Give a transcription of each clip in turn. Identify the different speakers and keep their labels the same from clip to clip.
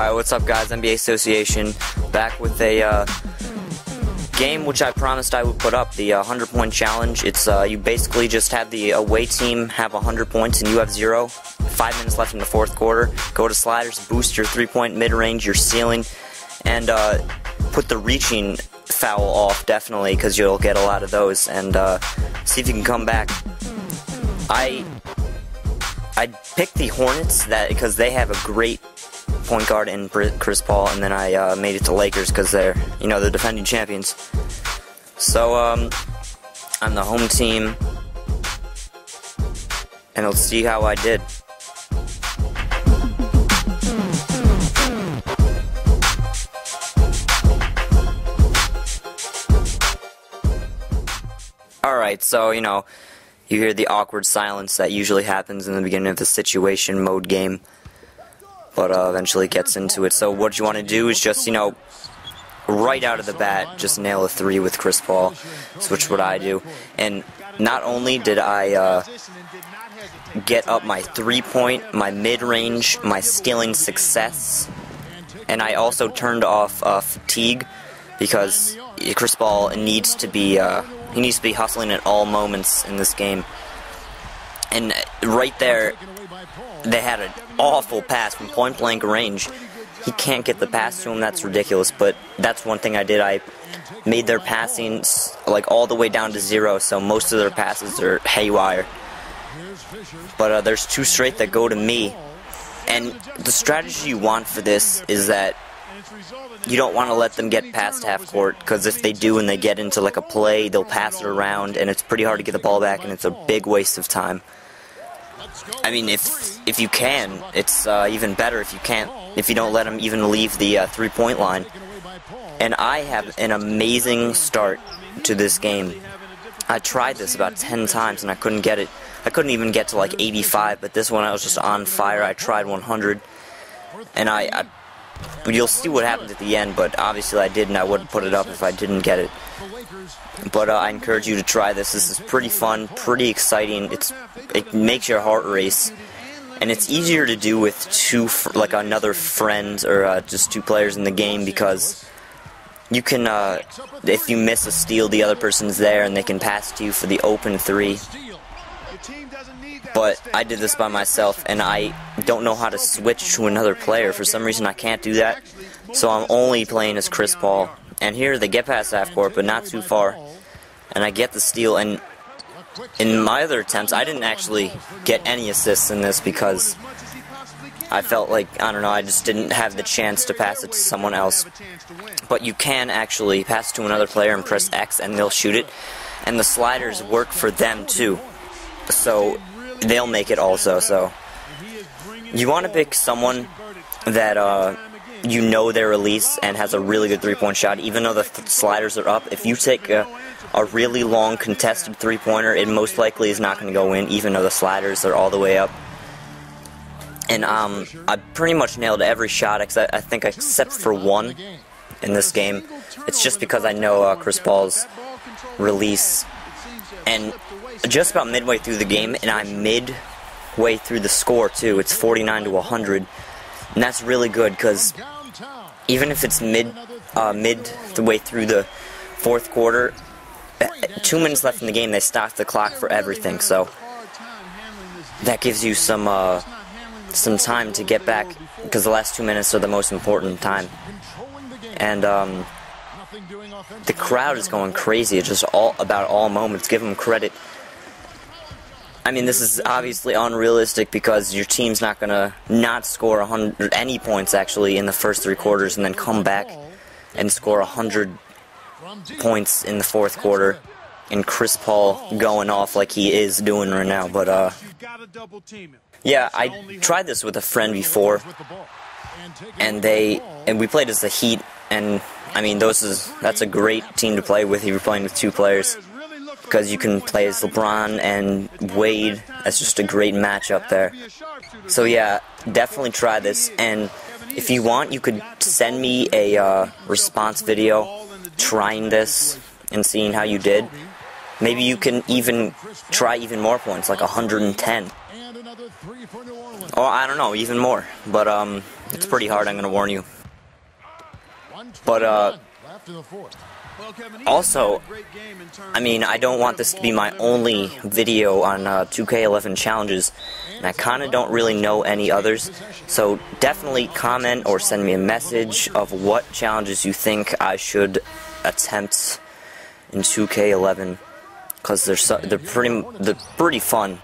Speaker 1: Alright, what's up guys, NBA Association, back with a game which I promised I would put up, the 100-point challenge. It's you basically just have the away team have 100 points and you have 0. 5 minutes left in the fourth quarter. Go to sliders, boost your 3-point mid-range, your ceiling, and put the reaching foul off, definitely, because you'll get a lot of those, and see if you can come back. I picked the Hornets because they have a great point guard in Chris Paul, and then I made it to Lakers because they're, the defending champions. So I'm the home team, and let's see how I did. Alright, so, you hear the awkward silence that usually happens in the beginning of the situation mode game, but eventually gets into it. So what you want to do is just, right out of the bat, just nail a 3 with Chris Paul, which is what I do. And not only did I get up my 3-point, my mid-range, my stealing success, and I also turned off fatigue, because Chris Paul needs to be hustling at all moments in this game. And right there, they had an awful pass from point-blank range. He can't get the pass to him. That's ridiculous. But that's one thing I did. I made their passing all the way down to 0, so most of their passes are haywire. But there's 2 straight that go to me. And the strategy you want for this is that you don't want to let them get past half court, because if they do and they get into a play, they'll pass it around, and it's pretty hard to get the ball back, and it's a big waste of time. I mean, if you can, it's even better if you can't, if you don't let them even leave the 3-point line. And I have an amazing start to this game. I tried this about 10 times and I couldn't get it. I couldn't even get to 85, but this one I was just on fire. I tried 100, and you'll see what happens at the end, but obviously I didn't. I wouldn't put it up if I didn't get it. But I encourage you to try this. This is pretty fun, pretty exciting. It makes your heart race, and it's easier to do with another friend or just 2 players in the game, because you can, if you miss a steal, the other person's there and they can pass to you for the open 3. But I did this by myself, and I don't know how to switch to another player. For some reason I can't do that, so I'm only playing as Chris Paul. And here they get past half court, but not too far, and I get the steal. And in my other attempts, I didn't actually get any assists in this, because I felt I just didn't have the chance to pass it to someone else. But you can actually pass it to another player and press X, and they'll shoot it, and the sliders work for them too, so they'll make it also. So you want to pick someone that their release and has a really good 3-point shot, even though the sliders are up. If you take a really long contested 3-pointer, it most likely is not going to go in, even though the sliders are all the way up. And I pretty much nailed every shot, I think except for 1 in this game. It's just because I know Chris Paul's release. And just about midway through the game, and I'm midway through the score too. It's 49-100, and that's really good, because even if it's midway through the fourth quarter, 2 minutes left in the game, they stop the clock for everything. So that gives you some time to get back, because the last 2 minutes are the most important time. And the crowd is going crazy. It's just about all moments. Give them credit. I mean, this is obviously unrealistic, because your team's not going to not score any points, actually, in the first 3 quarters, and then come back and score 100 points in the fourth quarter, and Chris Paul going off like he is doing right now. But, yeah, I tried this with a friend before, and we played as the Heat, and, I mean, that's a great team to play with if you're playing with 2 players. Because you can play as LeBron and Wade. That's just a great matchup there. So yeah, definitely try this. And if you want, you could send me a response video trying this and seeing how you did. Maybe you can even try even more points, like 110. Or I don't know, even more. But It's pretty hard, I'm going to warn you. But, also, I mean, I don't want this to be my only video on 2K11 challenges, and I kind of don't really know any others, so definitely comment or send me a message of what challenges you think I should attempt in 2K11, because they're pretty fun.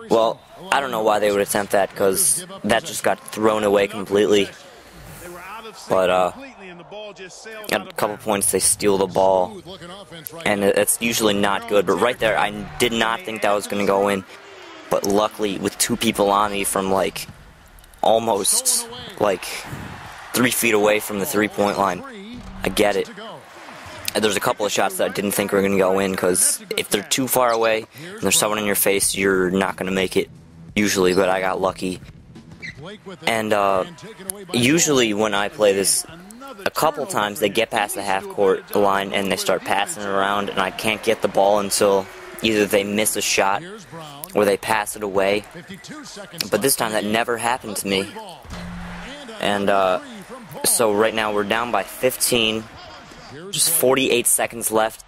Speaker 1: Well, I don't know why they would attempt that, because that just got thrown away completely. But, at a couple points they steal the ball, and it's usually not good. But right there, I did not think that was going to go in. But luckily, with 2 people on me from, like, almost, like, 3 feet away from the 3-point line, I get it. And there's a couple of shots that I didn't think were going to go in, because if they're too far away and there's someone in your face, you're not going to make it, usually, but I got lucky. And usually when I play this, a couple times they get past the half-court line and they start passing it around, and I can't get the ball until either they miss a shot or they pass it away. But this time that never happened to me. And so right now we're down by 15, just 48 seconds left.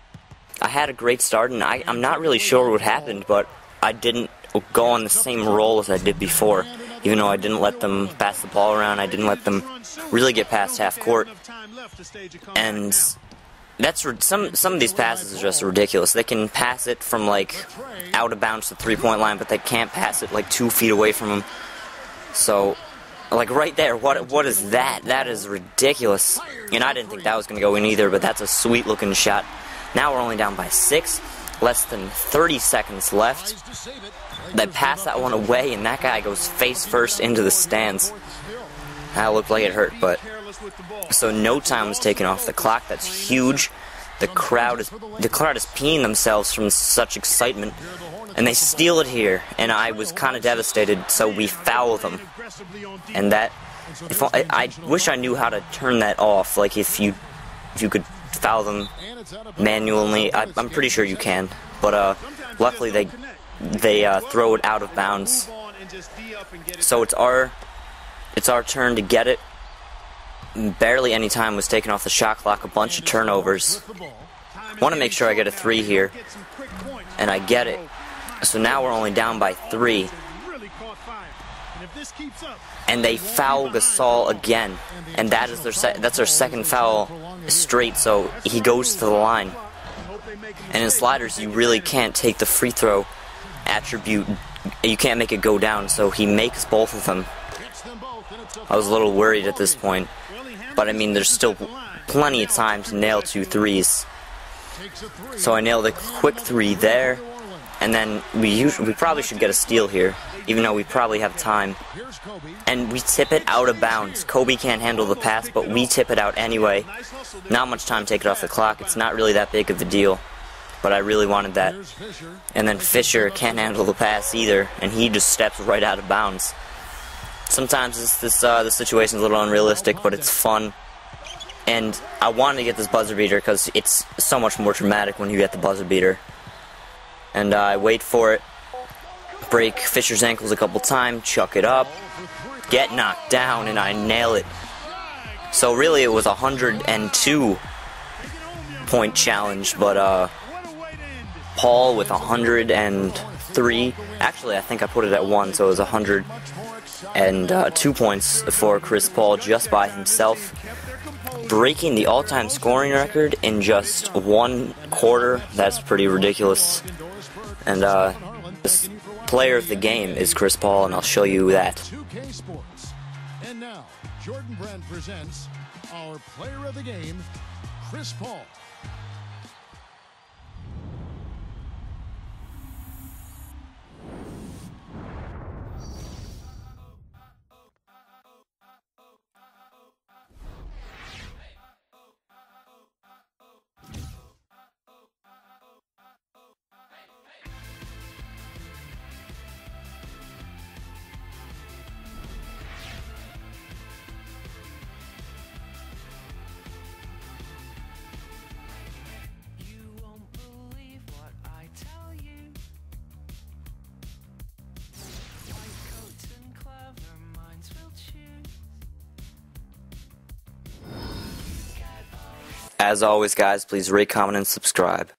Speaker 1: I had a great start, and I'm not really sure what happened, but I didn't go on the same roll as I did before. Even though I didn't let them pass the ball around, I didn't let them really get past half court. And that's some of these passes are just ridiculous. They can pass it from like out of bounds to the 3-point line, but they can't pass it like 2 feet away from them. So, like right there, what is that? That is ridiculous. And I didn't think that was going to go in either, but that's a sweet looking shot. Now we're only down by 6, less than 30 seconds left. They pass that one away, and that guy goes face first into the stands. That looked like it hurt, but so no time was taken off the clock. That's huge. The crowd is peeing themselves from such excitement, and they steal it here. And I was kind of devastated, so we foul them. And that, I wish I knew how to turn that off. Like if you could foul them manually, I'm pretty sure you can. But luckily they throw it out of bounds. So it's our turn to get it. Barely any time was taken off the shot clock, a bunch of turnovers. Want to make sure I get a 3 here, and I get it. So now we're only down by 3. And they foul Gasol again, and that's their second foul straight, so he goes to the line. And in sliders, you really can't take the free throw attribute, you can't make it go down, so he makes both of them. I was a little worried at this point, but I mean there's still plenty of time to nail 2 threes. So I nailed a quick 3 there, and then we probably should get a steal here, even though we probably have time. And we tip it out of bounds. Kobe can't handle the pass, but we tip it out anyway. Not much time to take it off the clock. It's not really that big of a deal, but I really wanted that. And then Fisher can't handle the pass either, and he just steps right out of bounds. Sometimes this situation's a little unrealistic, but it's fun. And I wanted to get this buzzer beater because it's so much more dramatic when you get the buzzer beater. And I wait for it, break Fisher's ankles a couple times, chuck it up, get knocked down, and I nail it. So really it was a 102-point challenge, but Paul with 103. Actually, I think I put it at 1, so it was 102 points for Chris Paul just by himself, breaking the all-time scoring record in just 1 quarter. That's pretty ridiculous. And this player of the game is Chris Paul, and I'll show you that.
Speaker 2: 2K Sports. And now, Jordan Brand presents our player of the game, Chris Paul.
Speaker 1: As always, guys, please rate, comment, and subscribe.